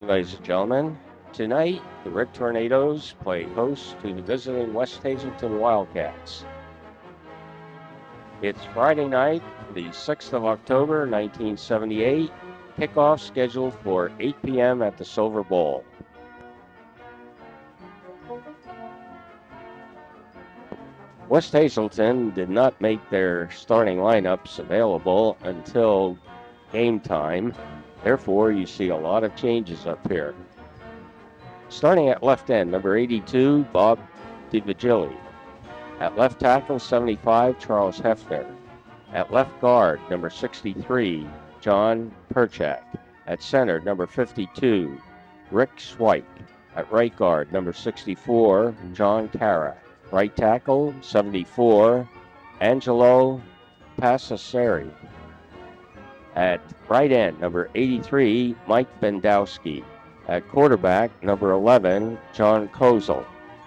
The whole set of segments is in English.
Ladies and gentlemen, tonight the Red Tornadoes play host to the visiting West Hazleton Wildcats. It's Friday night, the 6th of October, 1978. Kickoff scheduled for 8 p.m. at the Silver Bowl. West Hazleton did not make their starting lineups available until game time. Therefore, you see a lot of changes up here. Starting at left end, number 82, Bob DiVigili. At left tackle, 75, Charles Hefner. At left guard, number 63, John Perchak. At center, number 52, Rick Swipe. At right guard, number 64, John Cara. Right tackle, 74, Angelo Passaseri. At right end, number 83, Mike Bendowski. At quarterback, number 11, John Kozel.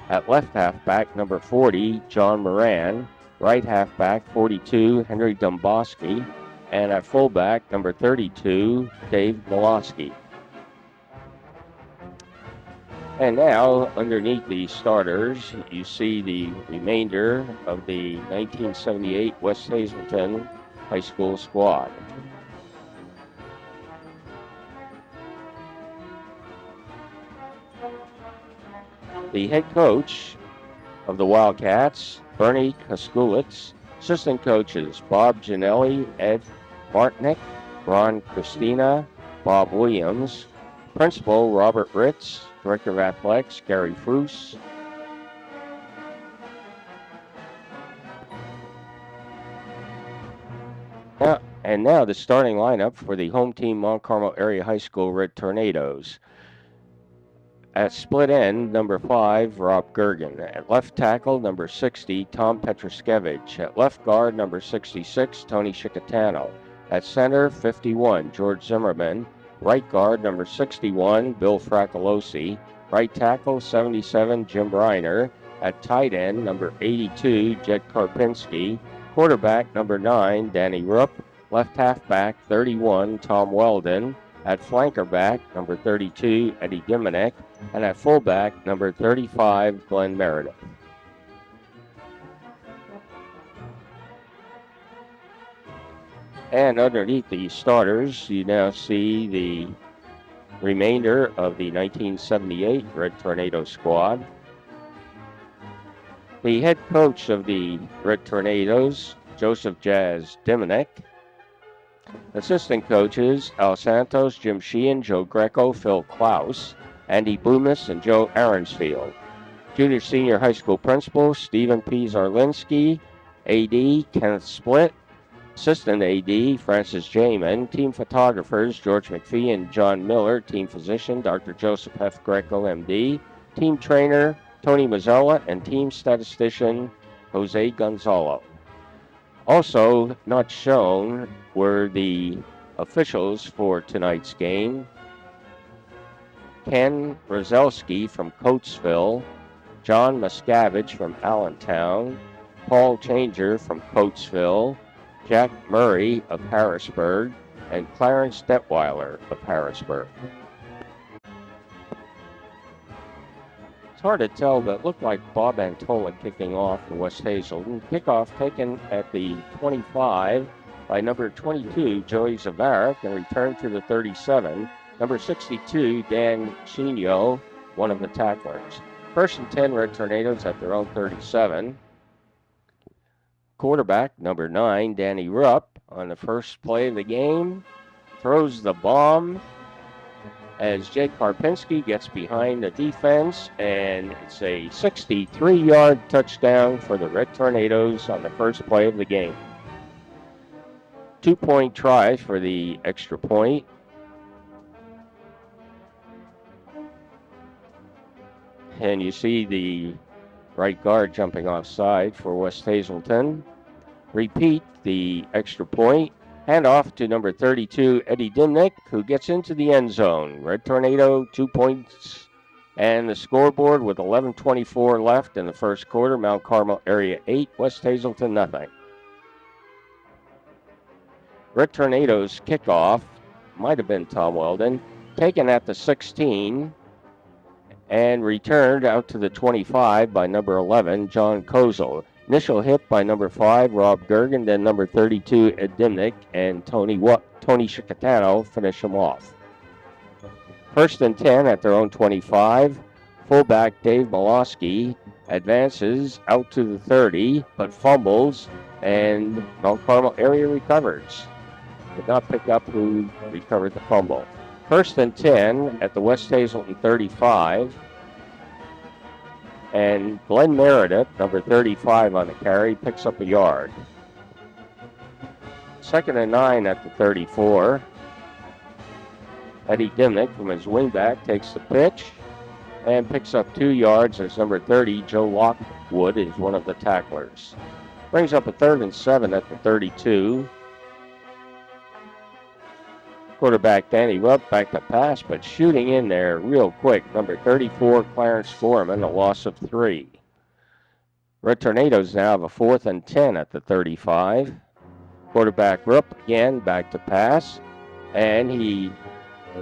At left halfback, number 40, John Moran. Right halfback, 42, Henry Domboski. And at fullback, number 32, Dave Miloski. And now, underneath the starters, you see the remainder of the 1978 West Hazleton High School squad. The head coach of the Wildcats, Bernie Kaskulitz. Assistant coaches, Bob Ginelli, Ed Martnick, Ron Christina, Bob Williams. Principal, Robert Ritz. Director of Athletics, Gary Fruce. Now the starting lineup for the home team Mount Carmel Area High School Red Tornadoes. At split end, number 5, Rob Gergen. At left tackle, number 60, Tom Petruskevich. At left guard, number 66, Tony Chicatano. At center, 51, George Zimmerman. Right guard, number 61, Bill Fracolosi. Right tackle, 77, Jim Reiner. At tight end, number 82, Jed Karpinski. Quarterback, number 9, Danny Rupp. Left halfback, 31, Tom Weldon. At flanker back, number 32, Eddie Diminek. And at fullback, number 35, Glenn Meredith. And underneath the starters, you now see the remainder of the 1978 Red Tornado squad. The head coach of the Red Tornadoes, Joseph Jazz Diminek. Assistant coaches, Al Santos, Jim Sheehan, Joe Greco, Phil Klaus, Andy Boomis, and Joe Aronsfield. Junior Senior High School Principal, Stephen P. Zarlinski. AD, Kenneth Split. Assistant AD, Francis Jamin. Team photographers, George McPhee and John Miller. Team physician, Dr. Joseph F. Greco, MD. Team trainer, Tony Mazzella. And team statistician, Jose Gonzalo. Also not shown were the officials for tonight's game. Ken Rozelski from Coatesville, John Miscavige from Allentown, Paul Changer from Coatesville, Jack Murray of Harrisburg, and Clarence Detweiler of Harrisburg. It's hard to tell, but it looked like Bob Antola kicking off for West Hazleton. Kickoff taken at the 25 by number 22, Joey Zavarik, and returned to the 37, number 62, Dan Chino, one of the tacklers. First and 10 Red Tornadoes at their own 37. Quarterback, number 9, Danny Rupp, on the first play of the game, throws the bomb as Jake Karpinski gets behind the defense, and it's a 63-yard touchdown for the Red Tornadoes on the first play of the game. 2-point try for the extra point. And you see the right guard jumping offside for West Hazleton. Repeat the extra point. Hand off to number 32, Eddie Dimnick, who gets into the end zone. Red Tornado, 2 points. And the scoreboard with 11:24 left in the first quarter. Mount Carmel Area 8, West Hazleton nothing. Red Tornadoes kickoff might have been Tom Weldon. taken at the 16 and returned out to the 25 by number 11, John Kozel. Initial hit by number 5, Rob Gergen, then number 32, Ed Dimnick, and Tony Chicatano finish him off. First and 10 at their own 25. Fullback Dave Molosky advances out to the 30, but fumbles, and Mount Carmel area recovers. Did not pick up who recovered the fumble. First and 10 at the West Hazleton 35. And Glenn Meredith, number 35 on the carry, picks up a yard. Second and 9 at the 34. Eddie Dimnick from his wingback takes the pitch and picks up 2 yards as number 30, Joe Lockwood, is one of the tacklers. Brings up a third and 7 at the 32. Quarterback Danny Rupp back to pass, but shooting in there real quick. Number 34, Clarence Foreman, a loss of 3. Red Tornadoes now have a 4th and 10 at the 35. Quarterback Rupp again back to pass, and he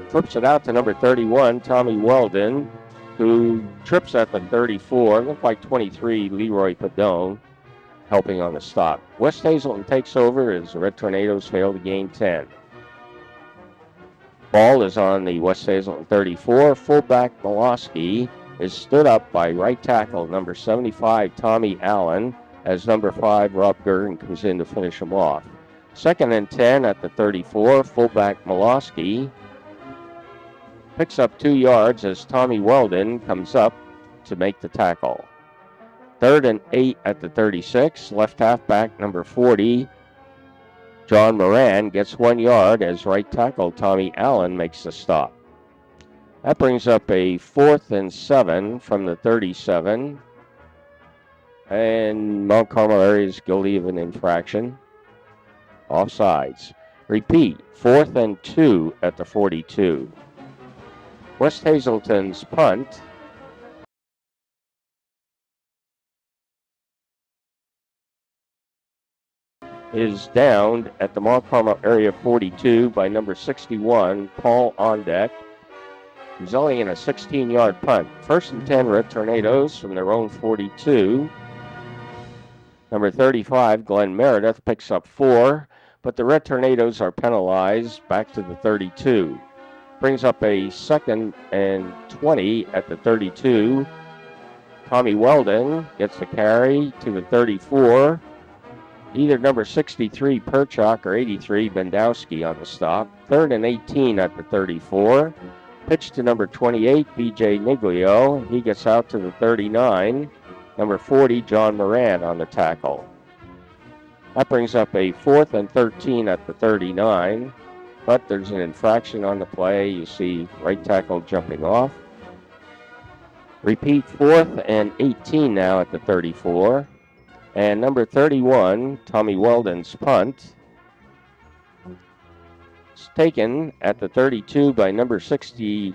flips it out to number 31, Tommy Weldon, who trips at the 34. Looked like 23, Leroy Padone, helping on the stop. West Hazleton takes over as the Red Tornadoes fail to gain 10. Ball is on the West Hazleton 34. Fullback Molosky is stood up by right tackle number 75, Tommy Allen, as number 5, Rob Gergen, comes in to finish him off. Second and 10 at the 34. Fullback Molosky picks up 2 yards as Tommy Weldon comes up to make the tackle. Third and 8 at the 36. Left halfback number 40, John Moran, gets 1 yard as right tackle Tommy Allen makes the stop. That brings up a 4th and 7 from the 37. And Mount Carmel area is guilty of an infraction. Offsides. Repeat, 4th and 2 at the 42. West Hazleton's punt is downed at the Mount Carmel area 42 by number 61, Paul Ondeck, resulting in a 16-yard punt. First and 10, Red Tornadoes from their own 42. Number 35, Glenn Meredith, picks up 4, but the Red Tornadoes are penalized back to the 32. Brings up a 2nd and 20 at the 32. Tommy Weldon gets the carry to the 34. Either number 63, Perchuk, or 83, Bendowski on the stop. Third and 18 at the 34. Pitch to number 28, B.J. Niglio. He gets out to the 39. Number 40, John Moran on the tackle. That brings up a 4th and 13 at the 39. But there's an infraction on the play. You see right tackle jumping off. Repeat, 4th and 18 now at the 34. And number 31, Tommy Weldon's punt, is taken at the 32 by number 73.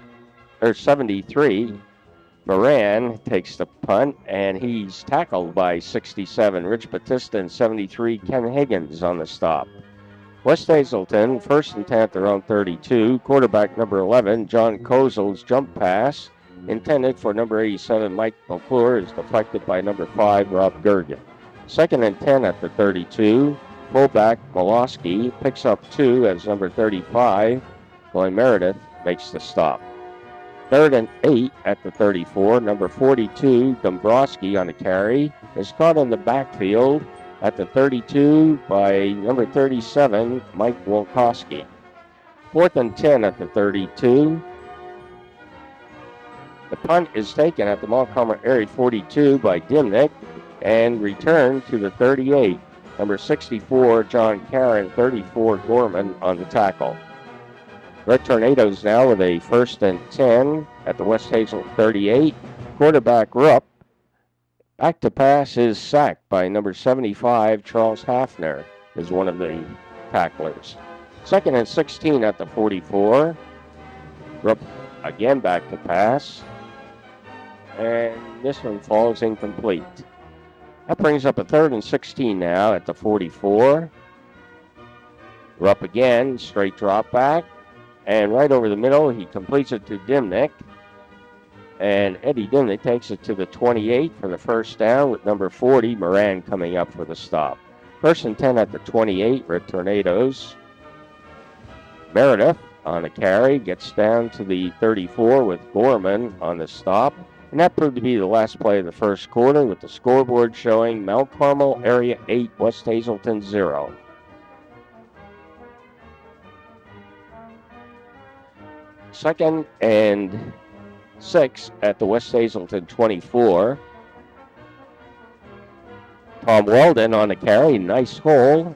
Moran takes the punt, and he's tackled by 67, Rich Batista, and 73, Ken Higgins on the stop. West Hazleton, 1st and 10 at their own 32. Quarterback number 11, John Kozel's jump pass, intended for number 87, Mike McClure, is deflected by number 5, Rob Gergen. Second and 10 at the 32. Fullback Molosky picks up 2 as number 35, Glenn Meredith, makes the stop. Third and 8 at the 34. Number 42, Dombrowski on the carry, is caught in the backfield at the 32 by number 37, Mike Wolkowski. 4th and 10 at the 32. The punt is taken at the Mount Carmel area 42 by Dimnick and returned to the 38. Number 64, John Caron, 34, Gorman on the tackle. Red Tornadoes now with a 1st and 10 at the West Hazleton 38. Quarterback Rupp, back to pass, is sacked by number 75, Charles Hafner, is one of the tacklers. 2nd and 16 at the 44. Rupp again back to pass. And this one falls incomplete. That brings up a 3rd and 16 now at the 44. Rupp again, straight drop back. And right over the middle, he completes it to Dimnick. And Eddie Dimnick takes it to the 28 for the first down with number 40, Moran, coming up for the stop. 1st and 10 at the 28, Red Tornadoes. Meredith on a carry gets down to the 34 with Gorman on the stop. And that proved to be the last play of the first quarter, with the scoreboard showing Mount Carmel Area 8, West Hazleton 0. Second and 6 at the West Hazleton 24. Tom Weldon on the carry, nice hole,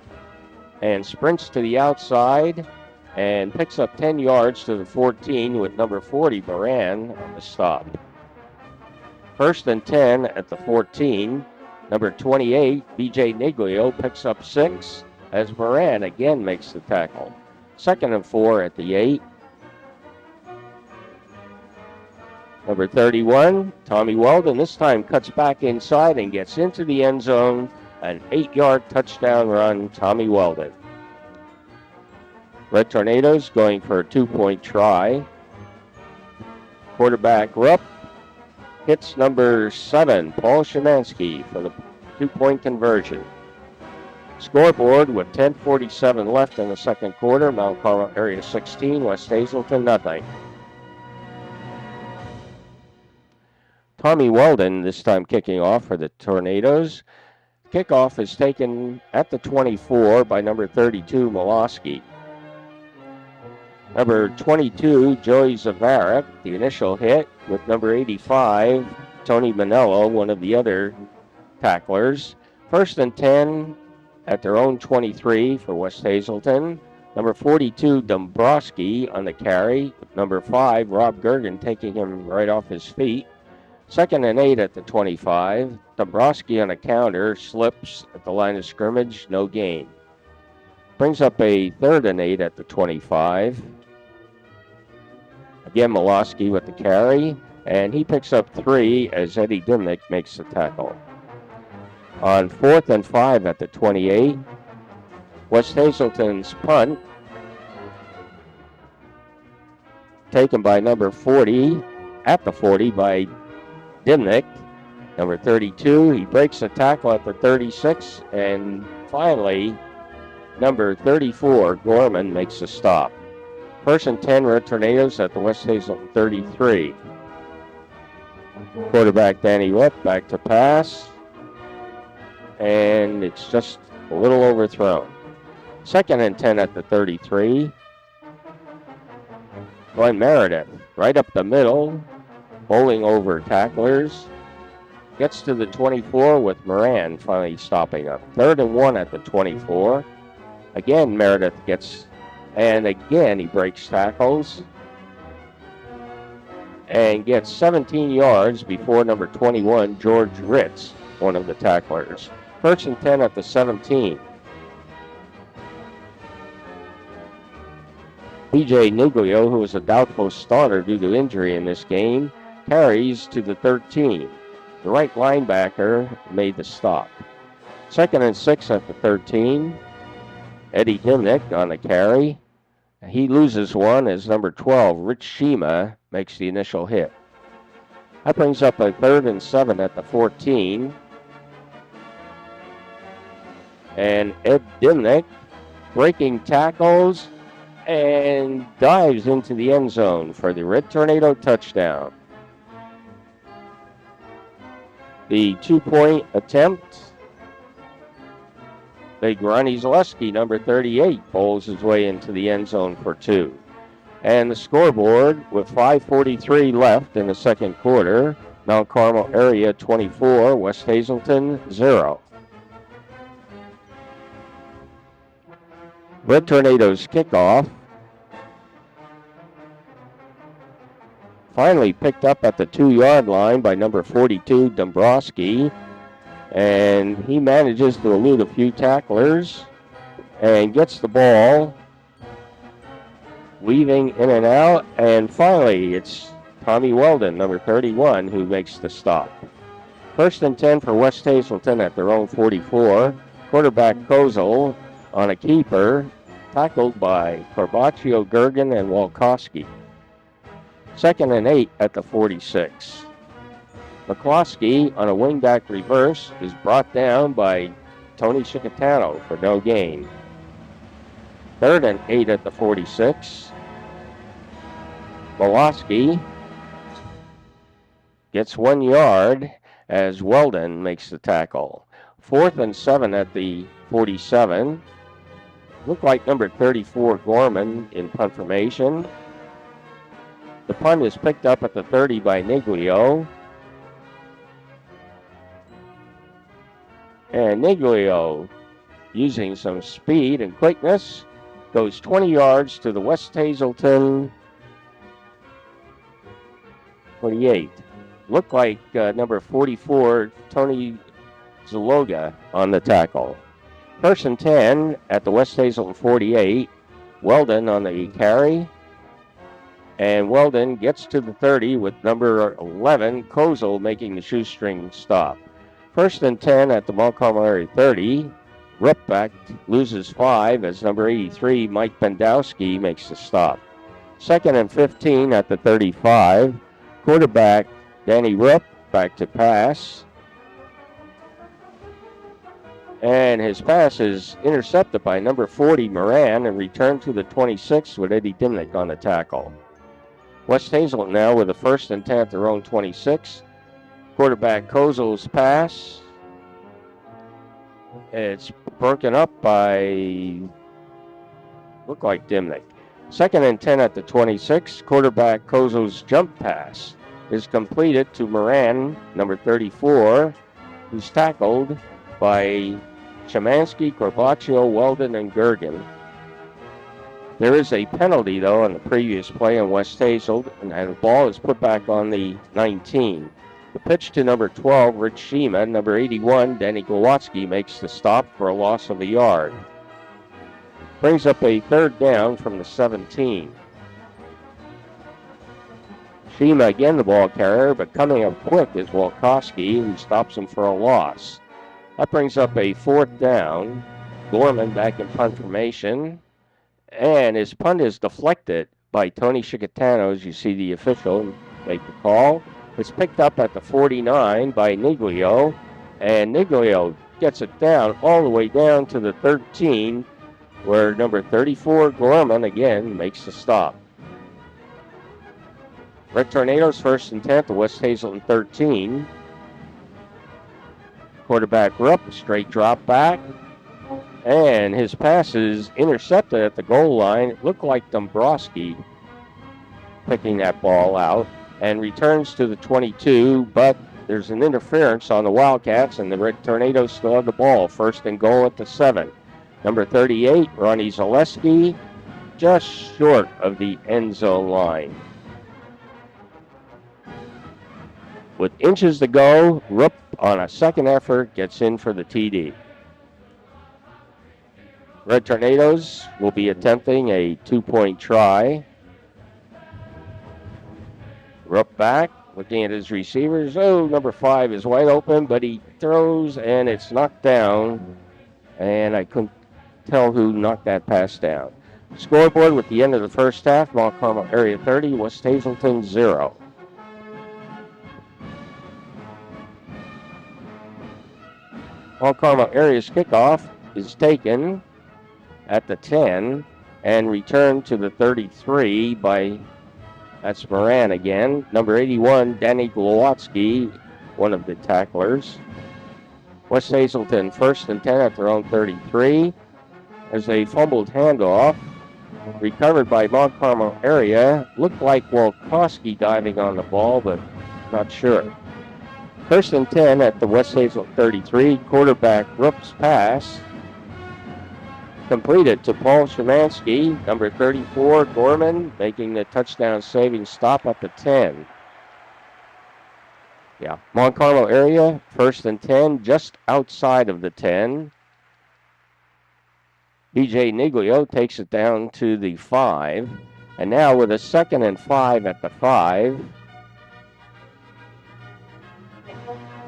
and sprints to the outside and picks up 10 yards to the 14 with number 40, Moran, on the stop. 1st and 10 at the 14. Number 28, B.J. Niglio, picks up 6 as Moran again makes the tackle. 2nd and 4 at the 8. Number 31, Tommy Weldon, this time cuts back inside and gets into the end zone. An 8-yard touchdown run, Tommy Weldon. Red Tornadoes going for a 2-point try. Quarterback Rupp hits number 7, Paul Szymanski, for the 2-point conversion. Scoreboard with 10:47 left in the second quarter. Mount Carmel Area 16, West Hazleton nothing. Tommy Weldon this time kicking off for the Tornadoes. Kickoff is taken at the 24 by number 32, Molosky. Number 22, Joey Zavarik, the initial hit, with number 85, Tony Manello, one of the other tacklers. 1st and 10 at their own 23 for West Hazleton. Number 42, Dombrowski on the carry, with number 5, Rob Gergen, taking him right off his feet. 2nd and 8 at the 25. Dombrowski on a counter, slips at the line of scrimmage, no gain. Brings up a 3rd and 8 at the 25. Again, Molosky with the carry, and he picks up 3 as Eddie Dimnick makes the tackle. On 4th and 5 at the 28, West Hazleton's punt, taken by number 40, at the 40 by Dimnick. Number 32, he breaks the tackle at the 36, and finally, number 34, Gorman, makes the stop. 1st and 10, Red Tornadoes at the West Hazleton 33. Quarterback Danny Rupp back to pass, and it's just a little overthrown. 2nd and 10 at the 33. Glenn Meredith, right up the middle, bowling over tacklers. Gets to the 24 with Moran finally stopping up. 3rd and 1 at the 24. Again, Meredith gets, and again he breaks tackles and gets 17 yards before number 21, George Ritz, one of the tacklers. 1st and 10 at the 17. B.J. Niglio, who was a doubtful starter due to injury in this game, carries to the 13. The right linebacker made the stop. 2nd and 6 at the 13. Eddie Dimnick on the carry. He loses one as number 12, Rich Shima, makes the initial hit. That brings up a 3rd and 7 at the 14. And Ed Dimnick breaking tackles and dives into the end zone for the Red Tornado touchdown. The 2-point attempt, Big Ronnie Zaleski, number 38, bowls his way into the end zone for 2. And the scoreboard, with 5:43 left in the second quarter, Mount Carmel Area 24, West Hazleton 0. Red Tornadoes kickoff. Finally picked up at the 2-yard line by number 42, Dombrowski. And he manages to elude a few tacklers and gets the ball, weaving in and out. And finally, it's Tommy Weldon, number 31, who makes the stop. 1st and 10 for West Hazleton at their own 44. Quarterback Kozel on a keeper tackled by Corbaccio, Gergen, and Walkowski. 2nd and 8 at the 46. McCloskey on a wingback reverse is brought down by Tony Chicatano for no gain. 3rd and 8 at the 46. Moloski gets 1 yard as Weldon makes the tackle. 4th and 7 at the 47. Looked like number 34 Gorman in punt formation. The punt is picked up at the 30 by Niglio. And Niglio, using some speed and quickness, goes 20 yards to the West Hazleton 28. Looked like number 44, Tony Zaloga, on the tackle. 1st and 10 at the West Hazleton 48. Weldon on the carry. And Weldon gets to the 30 with number 11, Kozel, making the shoestring stop. 1st and 10 at the Mount Carmel area 30. Rupbeck loses 5 as number 83, Mike Bendowski, makes the stop. 2nd and 15 at the 35. Quarterback Danny Rupp back to pass. And his pass is intercepted by number 40, Moran, and returned to the 26 with Eddie Dimnick on the tackle. West Hazleton now with a 1st and 10 at their own 26. Quarterback Kozel's pass. It's broken up by, look like Dimnick. 2nd and 10 at the 26. Quarterback Kozel's jump pass is completed to Moran, number 34, who's tackled by Chemansky, Corbaccio, Weldon, and Gergen. There is a penalty, though, on the previous play on West Hazleton, and the ball is put back on the 19. The pitch to number 12, Rich Shima. Number 81, Danny Glowatsky, makes the stop for a loss of a yard. Brings up a 3rd down from the 17. Shima again the ball carrier, but coming up quick is Walkowski, who stops him for a loss. That brings up a 4th down. Gorman back in punt formation. And his punt is deflected by Tony Chicatano, as you see the official make the call. It's picked up at the 49 by Niglio. And Niglio gets it down all the way down to the 13, where number 34, Gorman, again makes the stop. Red Tornadoes 1st and 10 at the West Hazleton 13. Quarterback Rupp, straight drop back. And his pass is intercepted at the goal line. It looked like Dombrowski picking that ball out and returns to the 22, but there's an interference on the Wildcats, and the Red Tornadoes still have the ball. 1st and goal at the 7. Number 38, Ronnie Zaleski, just short of the end zone line. With inches to go, Rupp on a 2nd effort gets in for the TD. Red Tornadoes will be attempting a 2-point try. Rupp back, looking at his receivers. Oh, number 5 is wide open, but he throws and it's knocked down. And I couldn't tell who knocked that pass down. Scoreboard with the end of the first half, Mount Carmel area 30, West Hazleton 0. Mount Carmel area's kickoff is taken at the 10 and returned to the 33 by, that's Moran again, number 81, Danny Glowatsky, one of the tacklers. West Hazleton 1st and 10 at their own 33. As a fumbled handoff, recovered by Mount Carmel area. Looked like Walkowski diving on the ball, but not sure. 1st and 10 at the West Hazleton 33. Quarterback Rupp's pass completed to Paul Szymanski, number 34, Gorman, making the touchdown-saving stop at the 10. Yeah, Mount Carmel area, 1st and 10, just outside of the 10. B.J. Niglio takes it down to the 5. And now with a 2nd and 5 at the 5.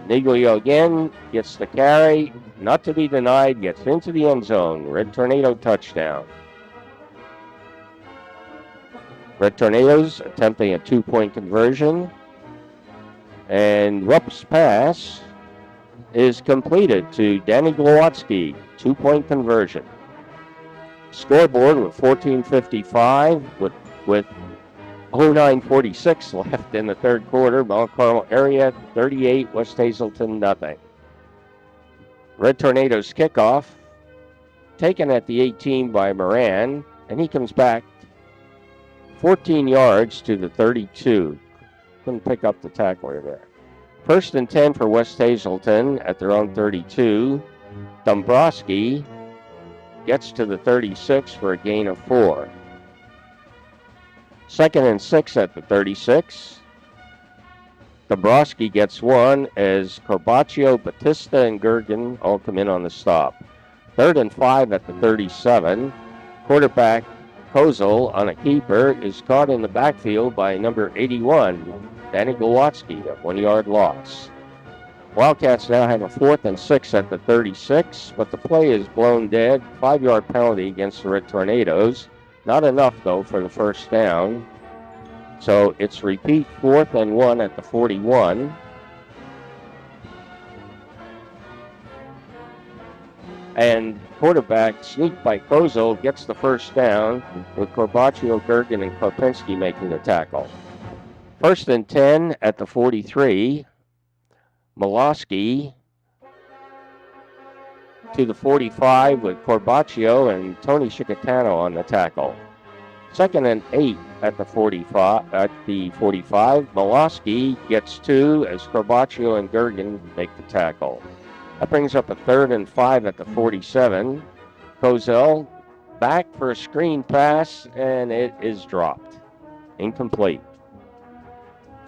Niglio again gets the carry, not to be denied, gets into the end zone. Red Tornado touchdown. Red Tornadoes attempting a 2-point conversion. And Rupp's pass is completed to Danny Glowatsky. 2-point conversion. Scoreboard with 14:55 with 09:46 left in the third quarter. Mount Carmel area 38, West Hazleton nothing. Red Tornadoes kickoff taken at the 18 by Moran, and he comes back 14 yards to the 32. Couldn't pick up the tackler there. 1st and 10 for West Hazleton at their own 32. Dombrowski gets to the 36 for a gain of 4. 2nd and 6 at the 36. Dombrowski gets 1 as Corbaccio, Batista, and Gergen all come in on the stop. 3rd and 5 at the 37. Quarterback Kozel on a keeper is caught in the backfield by number 81, Danny Glowatsky, a 1-yard loss. Wildcats now have a 4th and 6 at the 36, but the play is blown dead. 5-yard penalty against the Red Tornadoes. Not enough, though, for the first down. So it's repeat 4th and 1 at the 41. And quarterback sneak by Kozel gets the first down with Corbaccio, Gergen, and Kopinski making the tackle. 1st and 10 at the 43. Molosky to the 45 with Corbaccio and Tony Chicatano on the tackle. 2nd and 8 at the 45. Molosky gets 2 as Corbaccio and Gergen make the tackle. That brings up a 3rd and 5 at the 47. Kozel back for a screen pass, and it is dropped. Incomplete.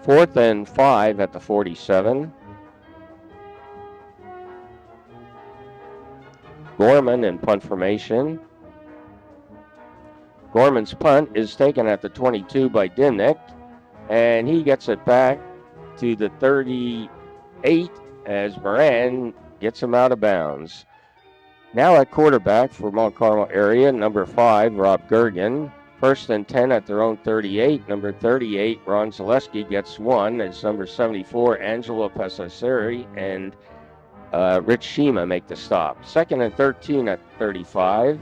4th and 5 at the 47. Gorman in punt formation. Gorman's punt is taken at the 22 by Dimnick, and he gets it back to the 38 as Moran gets him out of bounds. Now at quarterback for Mount Carmel area, number 5, Rob Gergen. 1st and 10 at their own 38. Number 38, Ron Zaleski, gets 1 as number 74, Angelo Pesaseri, and Rich Shima make the stop. 2nd and 13 at 35.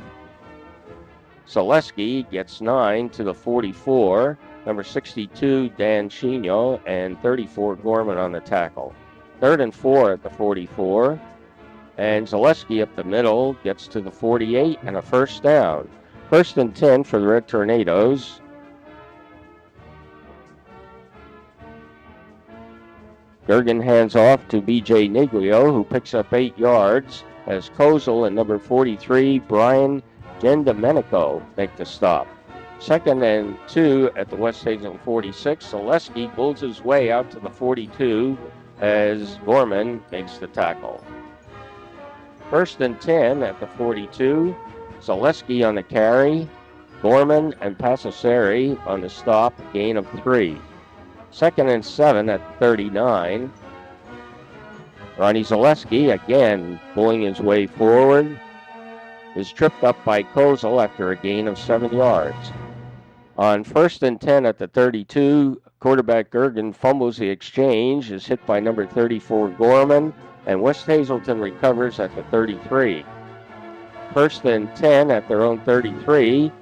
Zaleski gets 9 to the 44. Number 62, Dan Chino, and 34, Gorman on the tackle. 3rd and 4 at the 44. And Zaleski up the middle gets to the 48 and a first down. 1st and 10 for the Red Tornadoes. Gergen hands off to B.J. Niglio, who picks up 8 yards as Kozel and number 43, Brian Gendomenico, make the stop. 2nd and 2 at the West Hazleton 46. Zaleski pulls his way out to the 42 as Gorman makes the tackle. 1st and 10 at the 42. Zaleski on the carry. Gorman and Pasaseri on the stop, gain of 3. 2nd and 7 at 39. Ronnie Zaleski again pulling his way forward. Is tripped up by Kozel after a gain of 7 yards. On 1st and 10 at the 32, quarterback Gergen fumbles the exchange, is hit by number 34 Gorman, and West Hazleton recovers at the 33. 1st and 10 at their own 33,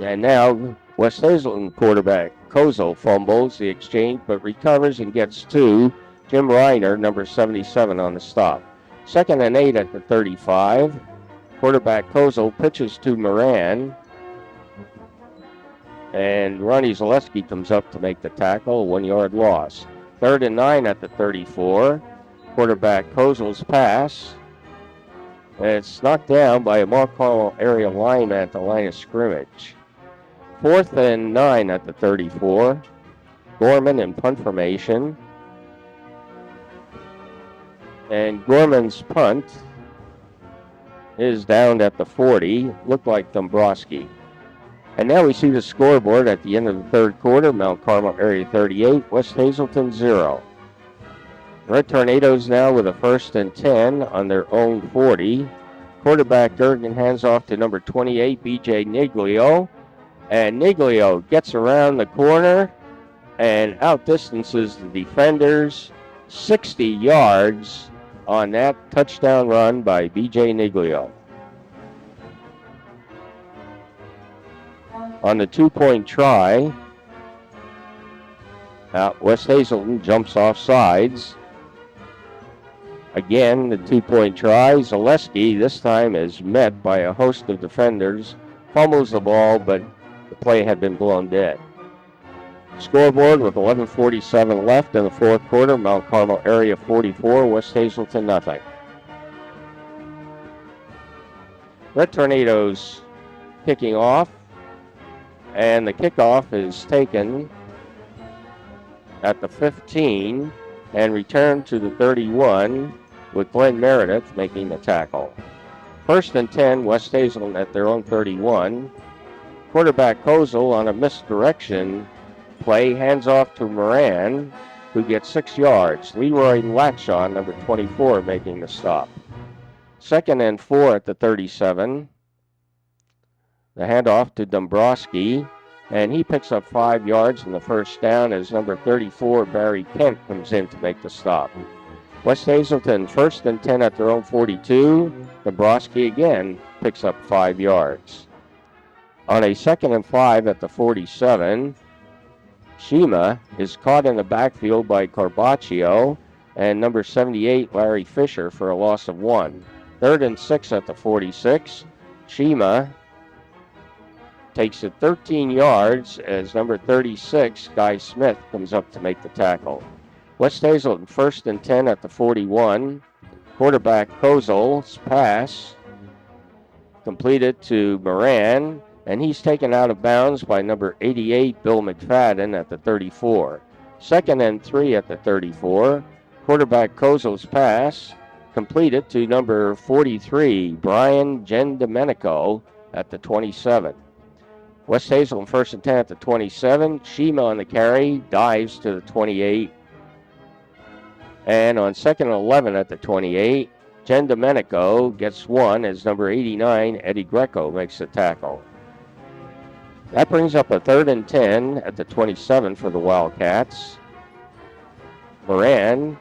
and now West Hazleton quarterback Kozel fumbles the exchange but recovers and gets 2. Jim Reiner, number 77, on the stop. 2nd and 8 at the 35. Quarterback Kozel pitches to Moran, and Ronnie Zaleski comes up to make the tackle, 1-yard loss. 3rd and 9 at the 34. Quarterback Kozel's pass. It's knocked down by a Mount Carmel area lineman at the line of scrimmage. 4th and 9 at the 34. Gorman in punt formation. And Gorman's punt is down at the 40. Looked like Dombrowski. And now we see the scoreboard at the end of the third quarter. Mount Carmel area 38, West Hazleton 0. Red Tornadoes now with a 1st and 10 on their own 40. Quarterback Gergen hands off to number 28, B.J. Niglio. And Niglio gets around the corner and outdistances the defenders 60 yards on that touchdown run by B.J. Niglio. On the 2-point try, West Hazleton jumps off sides. Again, the 2-point try. Zaleski this time is met by a host of defenders, fumbles the ball, but the play had been blown dead. Scoreboard with 11:47 left in the fourth quarter. Mount Carmel area 44, West Hazleton nothing. Red Tornadoes kicking off, and the kickoff is taken at the 15 and returned to the 31 with Glenn Meredith making the tackle. 1st and 10, West Hazleton at their own 31. Quarterback Kozel on a misdirection play hands off to Moran, who gets 6 yards. Leroy Latshaw, number 24, making the stop. 2nd and 4 at the 37. The handoff to Dombrowski, and he picks up 5 yards in the first down as number 34, Barry Kent, comes in to make the stop. West Hazleton 1st and 10 at their own 42. Dombrowski again picks up 5 yards. On a 2nd and 5 at the 47, Shima is caught in the backfield by Carbaccio and number 78, Larry Fisher, for a loss of 1. 3rd and 6 at the 46. Shima takes it 13 yards as number 36, Guy Smith, comes up to make the tackle. West Hazleton 1st and 10 at the 41. Quarterback Kozel's pass completed to Moran, and he's taken out of bounds by number 88, Bill McFadden, at the 34. 2nd and 3 at the 34. Quarterback Kozel's pass completed to number 43, Brian Gendomenico, at the 27. West Hazleton 1st and 10 at the 27. Shima on the carry, dives to the 28. And on 2nd and 11 at the 28, Gendomenico gets 1 as number 89, Eddie Greco, makes the tackle. That brings up a 3rd and 10 at the 27 for the Wildcats. Moran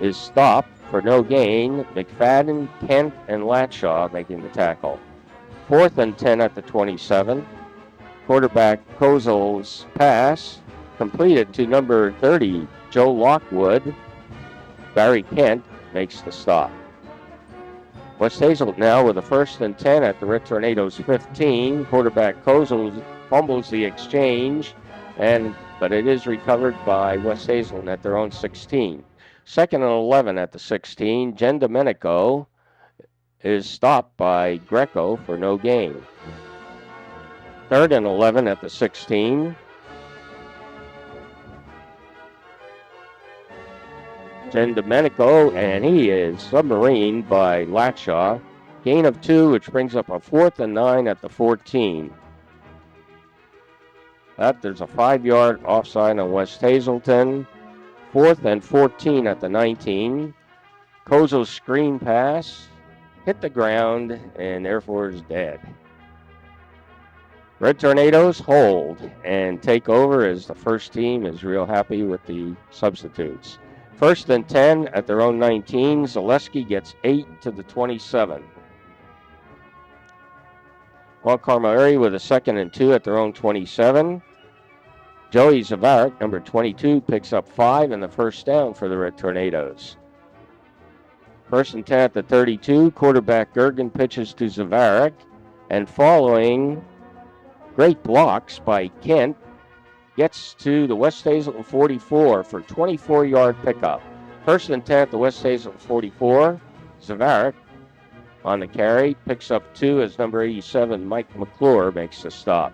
is stopped for no gain. McFadden, Kent, and Latshaw making the tackle. 4th and 10 at the 27. Quarterback Kozel's pass completed to number 30, Joe Lockwood. Barry Kent makes the stop. West Hazleton now with a 1st and 10 at the Red Tornadoes 15. Quarterback Kozel fumbles the exchange, but it is recovered by West Hazleton at their own 16. 2nd and 11 at the 16. Gendomenico is stopped by Greco for no gain. 3rd and 11 at the 16. Gendomenico, and he is submarined by Latshaw. Gain of 2, which brings up a 4th and 9 at the 14. There's a 5-yard offside on West Hazleton. 4th and 14 at the 19. Kozel's screen pass hit the ground and therefore is dead. Red Tornadoes hold and take over as the first team is real happy with the substitutes. 1st and 10 at their own 19. Zaleski gets 8 to the 27. Mount Carmel area with a 2nd and 2 at their own 27. Joey Zavarik, number 22, picks up 5 and the first down for the Red Tornadoes. 1st and 10 at the 32. Quarterback Gergen pitches to Zavarik, and following great blocks by Kent, gets to the West Hazleton 44 for 24-yard pickup. 1st and 10 at the West Hazleton 44. Zavarik on the carry, picks up 2 as number 87, Mike McClure, makes the stop.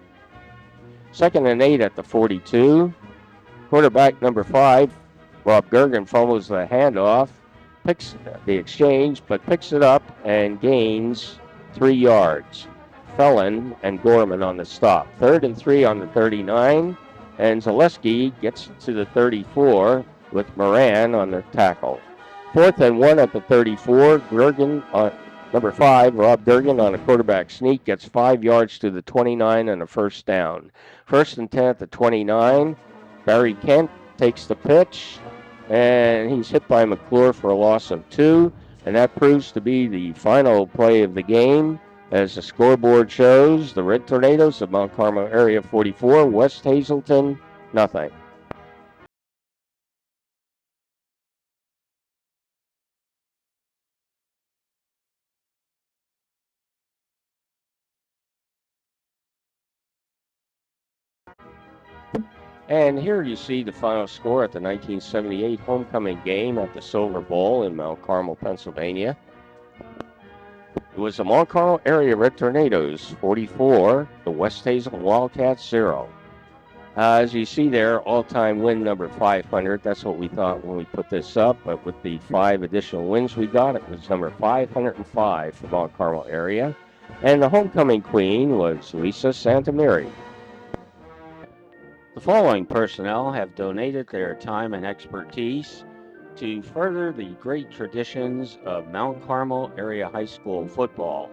2nd and 8 at the 42. Quarterback number 5, Bob Gergen, fumbles the handoff, picks the exchange, but picks it up and gains 3 yards. Felon and Gorman on the stop. 3rd and 3 on the 39. And Zaleski gets to the 34 with Moran on the tackle. 4th and 1 at the 34. Gergen Number 5, Rob Durgan on a quarterback sneak gets 5 yards to the 29 and a first down. 1st and 10 at the 29. Barry Kent takes the pitch, and he's hit by McClure for a loss of 2. And that proves to be the final play of the game. As the scoreboard shows, the Red Tornadoes of Mount Carmel Area 44, West Hazleton, nothing. And here you see the final score at the 1978 homecoming game at the Silver Bowl in Mount Carmel, Pennsylvania. It was the Mount Carmel Area Red Tornadoes 44, the West Hazel Wildcats 0. As you see there, all-time win number 500. That's what we thought when we put this up, but with the 5 additional wins we got, it was number 505 for Mount Carmel Area. And the homecoming queen was Lisa Santamiri. The following personnel have donated their time and expertise to further the great traditions of Mount Carmel Area High School football.